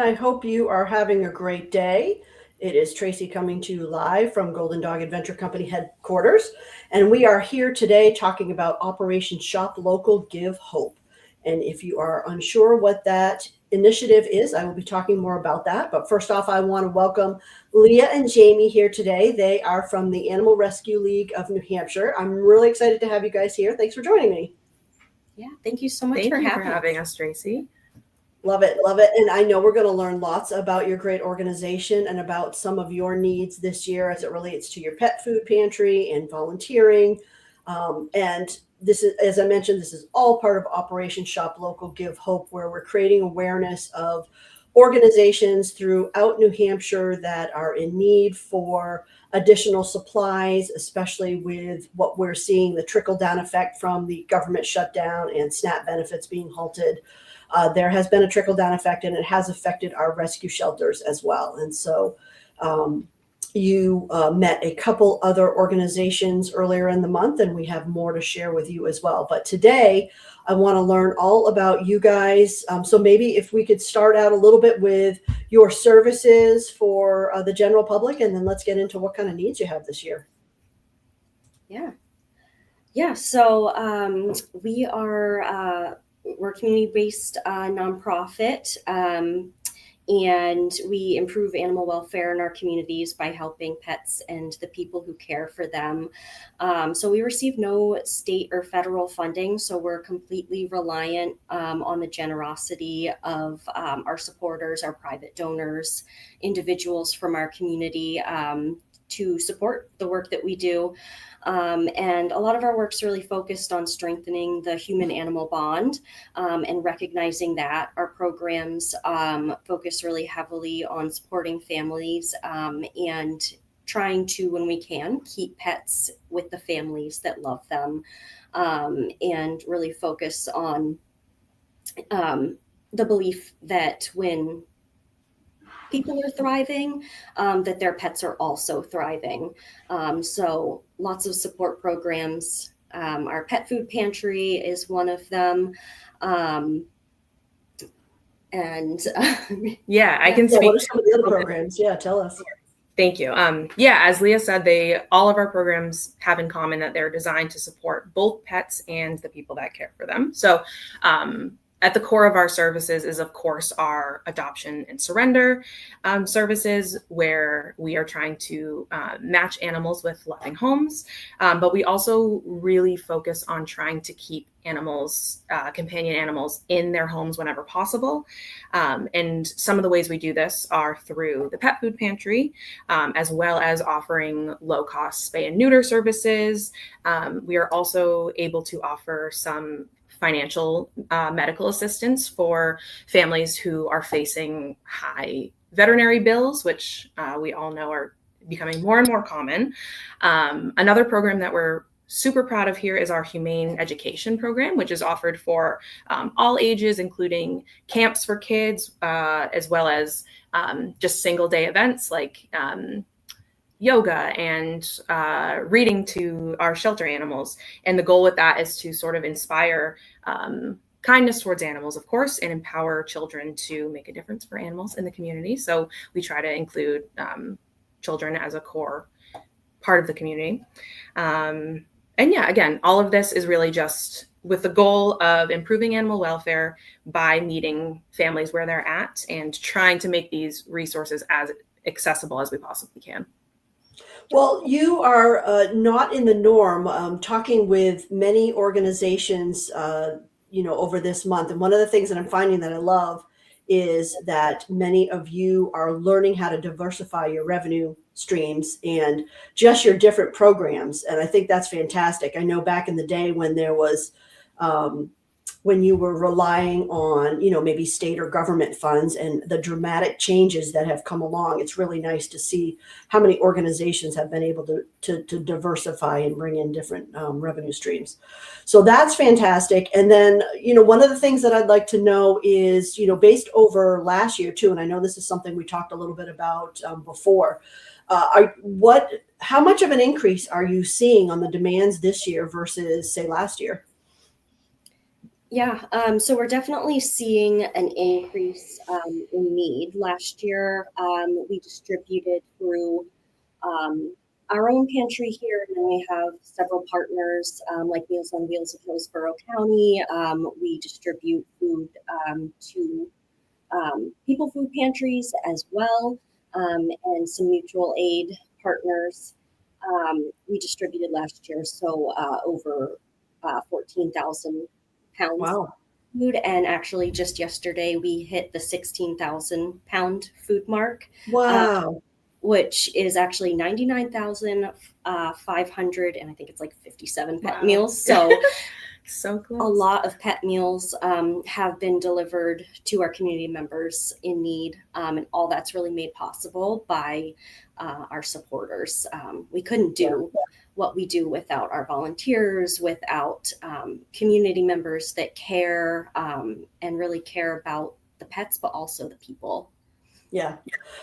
I hope you are having a great day. It is Tracy coming to you live from Golden Dog Adventure Company headquarters, and we are here today talking about Operation Shop Local Give Hope. And if you are unsure what that initiative is, I will be talking more about that. But first off, I want to welcome Leah and Jamie here today. They are from the Animal Rescue League of New Hampshire. I'm really excited to have you guys here. Thanks for joining me. Yeah, thank you so much Thank for you having us, Tracy. Love it, love it. And I know we're going to learn lots about your great organization and about some of your needs this year as it relates to your pet food pantry and volunteering. And this is, as I mentioned, this is all part of Operation Shop Local Give Hope, where we're creating awareness of organizations throughout New Hampshire that are in need for additional supplies, especially with what we're seeing, the trickle down effect from the government shutdown and SNAP benefits being halted. There has been a trickle down effect, and it has affected our rescue shelters as well. And so you met a couple other organizations earlier in the month, and we have more to share with you as well. But today, I want to learn all about you guys. So maybe if we could start out a little bit with your services for the general public, and then let's get into what kind of needs you have this year. Yeah. So we are we're a community-based nonprofit, and we improve animal welfare in our communities by helping pets and the people who care for them. So we receive no state or federal funding, so we're completely reliant on the generosity of our supporters, our private donors, individuals from our community to support the work that we do. And a lot of our work's really focused on strengthening the human-animal bond and recognizing that. Our programs focus really heavily on supporting families and trying to, when we can, keep pets with the families that love them, and really focus on the belief that when people are thriving, that their pets are also thriving. So lots of support programs. Our pet food pantry is one of them. And yeah, I can speak. What are some of the other programs? Yeah, tell us. Thank you. Yeah, as Leah said, all of our programs have in common that they're designed to support both pets and the people that care for them. So at the core of our services is, of course, our adoption and surrender services, where we are trying to match animals with loving homes. But we also really focus on trying to keep animals, companion animals, in their homes whenever possible. And some of the ways we do this are through the pet food pantry, as well as offering low-cost spay and neuter services. We are also able to offer some financial medical assistance for families who are facing high veterinary bills, which we all know are becoming more and more common. Another program that we're super proud of here is our humane education program, which is offered for all ages, including camps for kids, as well as just single day events like yoga and reading to our shelter animals. And the goal with that is to sort of inspire kindness towards animals, of course, and empower children to make a difference for animals in the community. So we try to include children as a core part of the community. And yeah, again, all of this is really just with the goal of improving animal welfare by meeting families where they're at and trying to make these resources as accessible as we possibly can. Well, you are not in the norm, talking with many organizations, over this month. And one of the things that I'm finding that I love is that many of you are learning how to diversify your revenue streams and just your different programs. And I think that's fantastic. I know back in the day when there was, when you were relying on, maybe state or government funds and the dramatic changes that have come along, it's really nice to see how many organizations have been able to diversify and bring in different revenue streams. So that's fantastic. And then, one of the things that I'd like to know is, based over last year too, and I know this is something we talked a little bit about before, how much of an increase are you seeing on the demands this year versus, say, last year? Yeah, so we're definitely seeing an increase in need. Last year, we distributed through um, our own pantry here, and then we have several partners like Meals on Wheels of Hillsborough County. We distribute food to people food pantries as well, and some mutual aid partners. We distributed last year, so over 14,000 pounds Wow. food, and actually just yesterday we hit the 16,000 pound food mark, uh, Wow. which is actually 99,500, and I think it's like 57 pet Wow. meals. So So a close. lot of pet meals have been delivered to our community members in need, and all that's really made possible by our supporters. We couldn't do what we do without our volunteers, without community members that care and really care about the pets, but also the people. Yeah.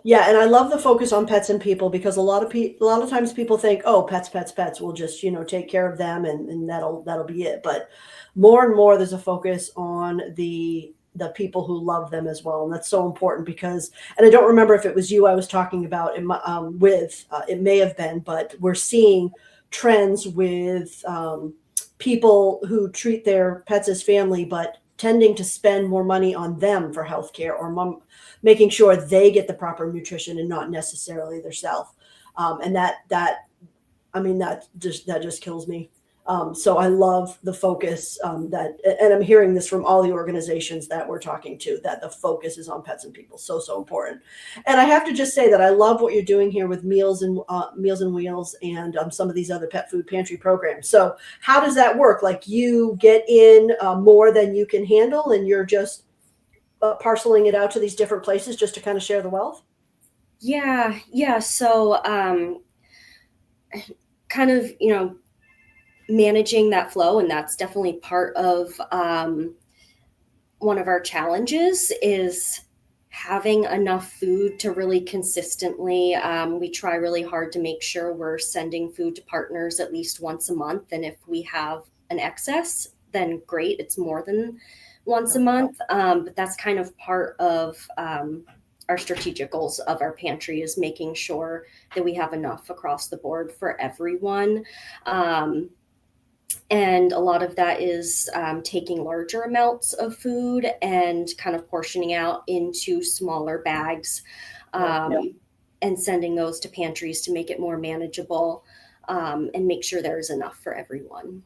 Yeah, and I love the focus on pets and people because a lot of times people think, "Oh, pets, pets, pets. We'll just, take care of them and that'll be it." But more and more there's a focus on the people who love them as well. And that's so important because and I don't remember if it was you I was talking about with it may have been, but we're seeing trends with people who treat their pets as family but tending to spend more money on them for healthcare or making sure they get the proper nutrition and not necessarily their self. And I mean, that just kills me. So I love the focus and I'm hearing this from all the organizations that we're talking to, that the focus is on pets and people. So, so important. And I have to just say that I love what you're doing here with Meals and Wheels and some of these other pet food pantry programs. So how does that work? Like you get in more than you can handle and you're just parceling it out to these different places just to kind of share the wealth? Yeah. So kind of, managing that flow, and that's definitely part of one of our challenges is having enough food to really consistently. We try really hard to make sure we're sending food to partners at least once a month, and if we have an excess, then great, it's more than once a month. But that's kind of part of our strategic goals of our pantry, is making sure that we have enough across the board for everyone. And a lot of that is taking larger amounts of food and kind of portioning out into smaller bags, and sending those to pantries to make it more manageable, and make sure there's enough for everyone.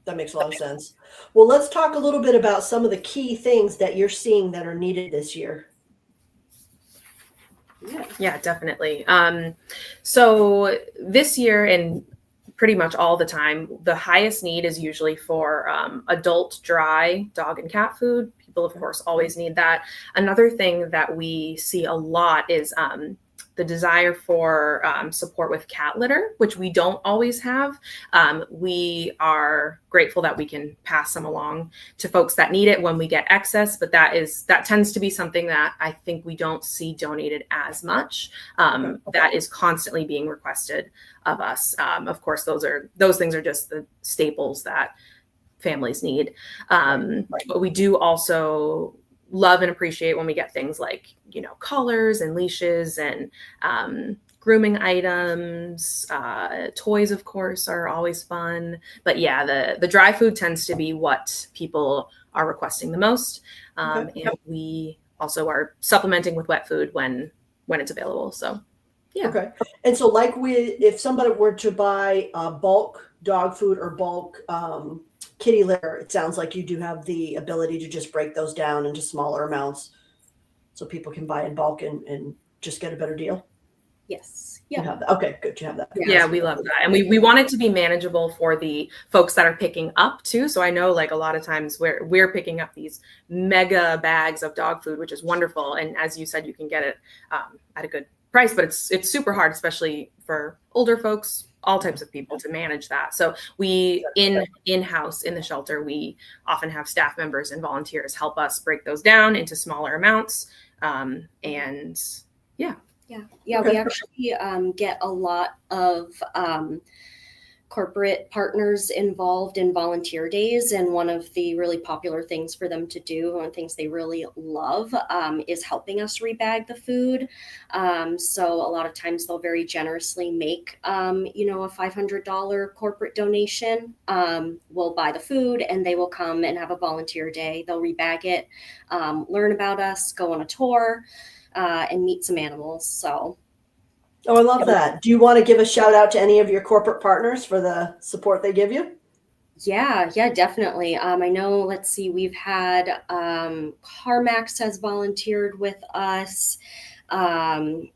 That makes a lot of sense. Well, let's talk a little bit about some of the key things that you're seeing that are needed this year. Yeah, definitely. So this year and pretty much all the time, the highest need is usually for adult dry dog and cat food. People, of course, always need that. Another thing that we see a lot is the desire for support with cat litter, which we don't always have. We are grateful that we can pass some along to folks that need it when we get excess, but that tends to be something that I think we don't see donated as much. That is constantly being requested of us. Of course, those things are just the staples that families need. But we do also love and appreciate when we get things like, collars and leashes and grooming items. Toys, of course, are always fun. But yeah, the dry food tends to be what people are requesting the most. And we also are supplementing with wet food when it's available. So yeah. Okay. And so if somebody were to buy bulk dog food or bulk kitty litter, it sounds like you do have the ability to just break those down into smaller amounts so people can buy in bulk and just get a better deal. Yes. You have that. Okay, good. You have that. Yeah, we love that. And we want it to be manageable for the folks that are picking up too. So I know like a lot of times we're picking up these mega bags of dog food, which is wonderful. And as you said, you can get it at a good price, but it's super hard, especially for older folks, all types of people, to manage that. So we in-house in the shelter, we often have staff members and volunteers help us break those down into smaller amounts. And yeah. Yeah, we actually get a lot of corporate partners involved in volunteer days, and one of the really popular things for them to do and things they really love is helping us rebag the food. So a lot of times they'll very generously make a $500 corporate donation. We'll buy the food and they will come and have a volunteer day. They'll rebag it, learn about us, go on a tour, and meet some animals. So Oh, I love that. Do you want to give a shout out to any of your corporate partners for the support they give you? Yeah, definitely. I know, let's see, we've had CarMax has volunteered with us. Who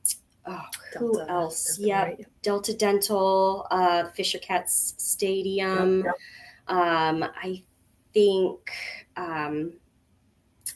Delta, else? Delta, Yeah, right? Delta Dental, Fisher Cats Stadium. Yep. I think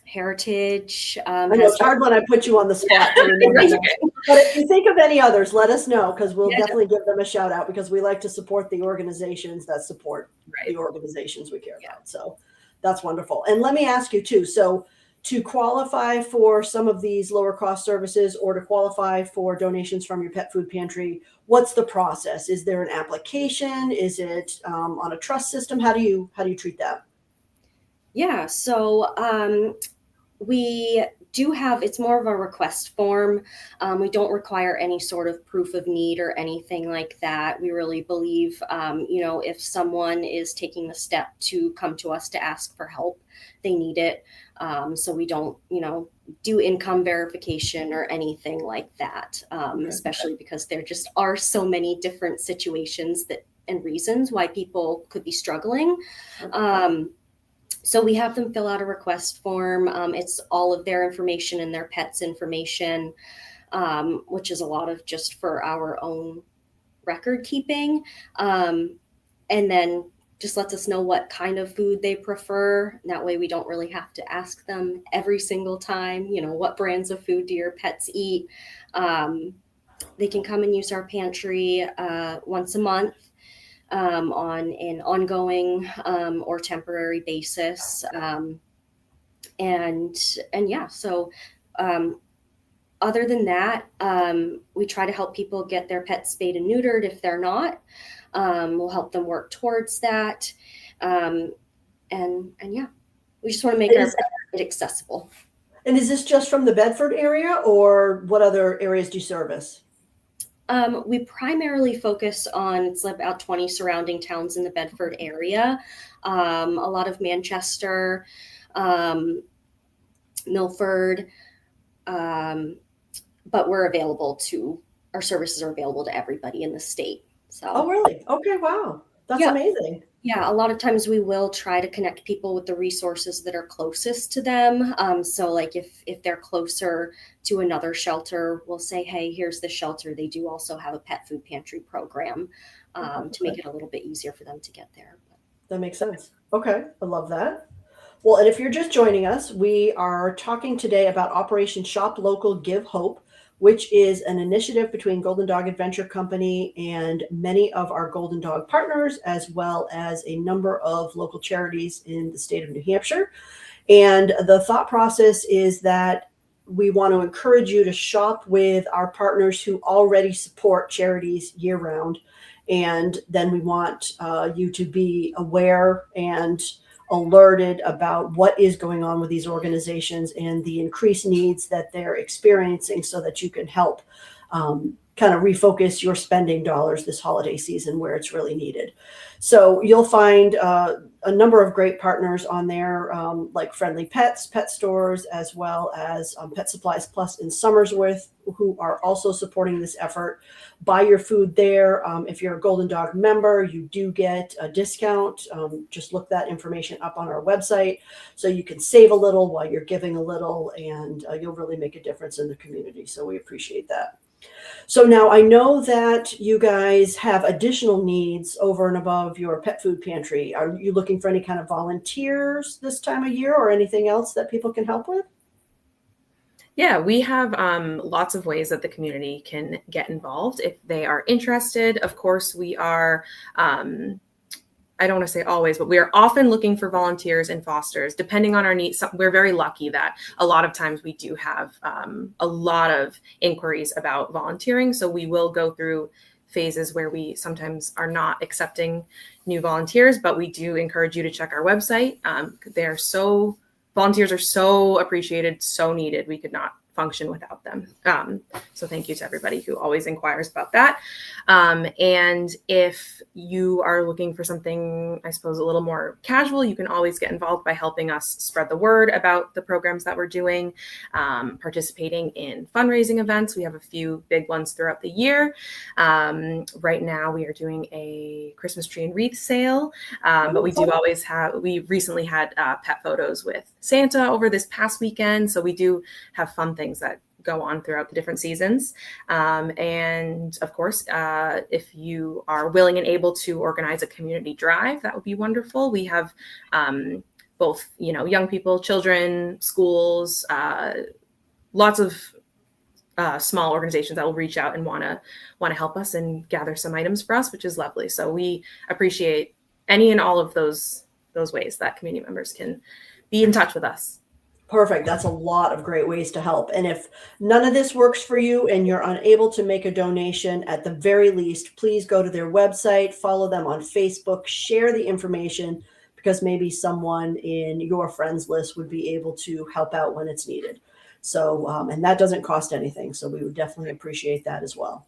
Heritage. I know it's hard when I put you on the spot to remember them. But if you think of any others, let us know, because we'll definitely give them a shout out, because we like to support the organizations that support the organizations we care about. So that's wonderful. And let me ask you too, so to qualify for some of these lower cost services or to qualify for donations from your pet food pantry, what's the process? Is there an application? Is it on a trust system? How do you treat that? Yeah, so we do have, it's more of a request form. We don't require any sort of proof of need or anything like that. We really believe, if someone is taking the step to come to us to ask for help, they need it. So we don't, do income verification or anything like that, especially because there just are so many different situations and reasons why people could be struggling. So we have them fill out a request form. It's all of their information and their pet's information, which is a lot of just for our own record keeping. And then just lets us know what kind of food they prefer. That way we don't really have to ask them every single time, what brands of food do your pets eat? They can come and use our pantry once a month. On an ongoing or temporary basis. So other than that, we try to help people get their pets spayed and neutered if they're not. We'll help them work towards that. We just want to make our pet accessible. And is this just from the Bedford area, or what other areas do you service? We primarily focus on, it's about 20 surrounding towns in the Bedford area. A lot of Manchester, Milford, but our services are available to everybody in the state. So. Oh, really? Okay, wow. That's amazing. Yeah, a lot of times we will try to connect people with the resources that are closest to them. So like if they're closer to another shelter, we'll say, hey, here's the shelter. They do also have a pet food pantry program to make it a little bit easier for them to get there. That makes sense. Okay, I love that. Well, and if you're just joining us, we are talking today about Operation Shop Local Give Hope, which is an initiative between Golden Dog Adventure Company and many of our Golden Dog partners, as well as a number of local charities in the state of New Hampshire. And the thought process is that we want to encourage you to shop with our partners who already support charities year round. And then we want you to be aware and alerted about what is going on with these organizations and the increased needs that they're experiencing, so that you can help kind of refocus your spending dollars this holiday season where it's really needed. So you'll find a number of great partners on there, like Friendly Pets, pet stores, as well as Pet Supplies Plus in Somersworth, who are also supporting this effort. Buy your food there. If you're a Golden Dog member, you do get a discount. Just look that information up on our website, so you can save a little while you're giving a little, and you'll really make a difference in the community. So we appreciate that. So now I know that you guys have additional needs over and above your pet food pantry. Are you looking for any kind of volunteers this time of year, or anything else that people can help with? Yeah, we have lots of ways that the community can get involved if they are interested. Of course, we are, I don't want to say always, but we are often looking for volunteers and fosters, depending on our needs. We're very lucky that a lot of times we do have a lot of inquiries about volunteering. So we will go through phases where we sometimes are not accepting new volunteers, but we do encourage you to check our website. Volunteers are so appreciated, so needed. We could not function without them. So thank you to everybody who always inquires about that. And if you are looking for something, I suppose, a little more casual, you can always get involved by helping us spread the word about the programs that we're doing, participating in fundraising events. We have a few big ones throughout the year. Right now we are doing a Christmas tree and wreath sale, but we recently had pet photos with Santa over this past weekend. So we do have fun things that go on throughout the different seasons. And of course, if you are willing and able to organize a community drive, that would be wonderful. We have both, young people, children, schools, lots of small organizations that will reach out and want to help us and gather some items for us, which is lovely. So we appreciate any and all of those ways that community members can be in touch with us. Perfect. That's a lot of great ways to help. And if none of this works for you and you're unable to make a donation, at the very least, please go to their website, follow them on Facebook, share the information, because maybe someone in your friends list would be able to help out when it's needed. So, and that doesn't cost anything. So we would definitely appreciate that as well.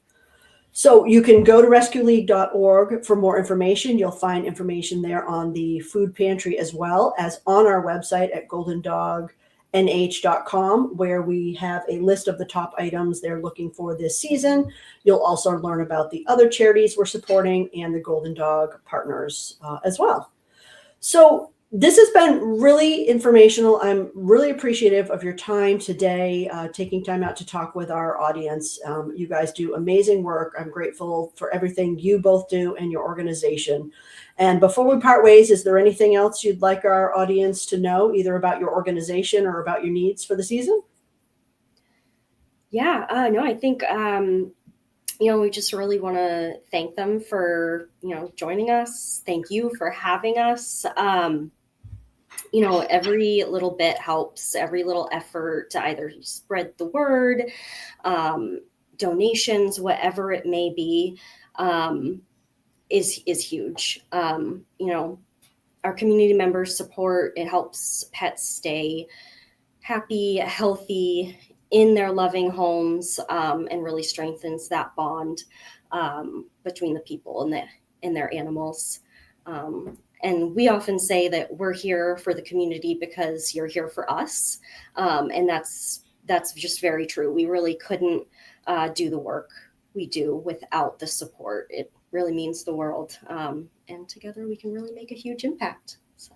So you can go to rescueleague.org for more information. You'll find information there on the food pantry as well as on our website at goldendognh.com, where we have a list of the top items they're looking for this season. You'll also learn about the other charities we're supporting and the Golden Dog partners as well. So this has been really informational. I'm really appreciative of your time today, taking time out to talk with our audience. You guys do amazing work. I'm grateful for everything you both do and your organization. And before we part ways, is there anything else you'd like our audience to know, either about your organization or about your needs for the season? Yeah, no, I think, we just really want to thank them for, joining us. Thank you for having us. Every little bit helps, every little effort to either spread the word, donations, whatever it may be, is huge. Our community members' support, it helps pets stay happy, healthy in their loving homes, and really strengthens that bond between the people and their animals. And we often say that we're here for the community because you're here for us. And that's just very true. We really couldn't do the work we do without the support. It really means the world. And together we can really make a huge impact. So.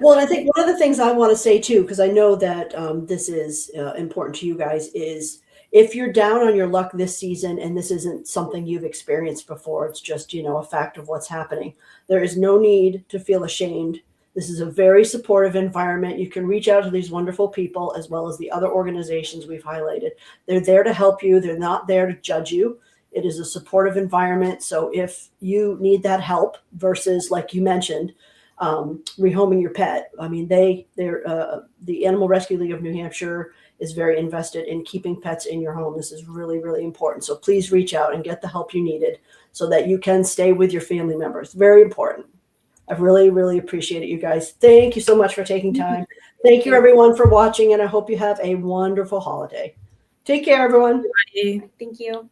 Well, and I think one of the things I want to say too, because I know that this is important to you guys, is if you're down on your luck this season and this isn't something you've experienced before, it's just, a fact of what's happening. There is no need to feel ashamed. This is a very supportive environment. You can reach out to these wonderful people as well as the other organizations we've highlighted. They're there to help you. They're not there to judge you. It is a supportive environment. So if you need that help versus, like you mentioned, rehoming your pet, I mean, the Animal Rescue League of New Hampshire is very invested in keeping pets in your home. This is really, really important. So please reach out and get the help you needed so that you can stay with your family members. Very important. I've really, really appreciated you guys. Thank you so much for taking time. Thank you everyone for watching, and I hope you have a wonderful holiday. Take care, everyone. Thank you.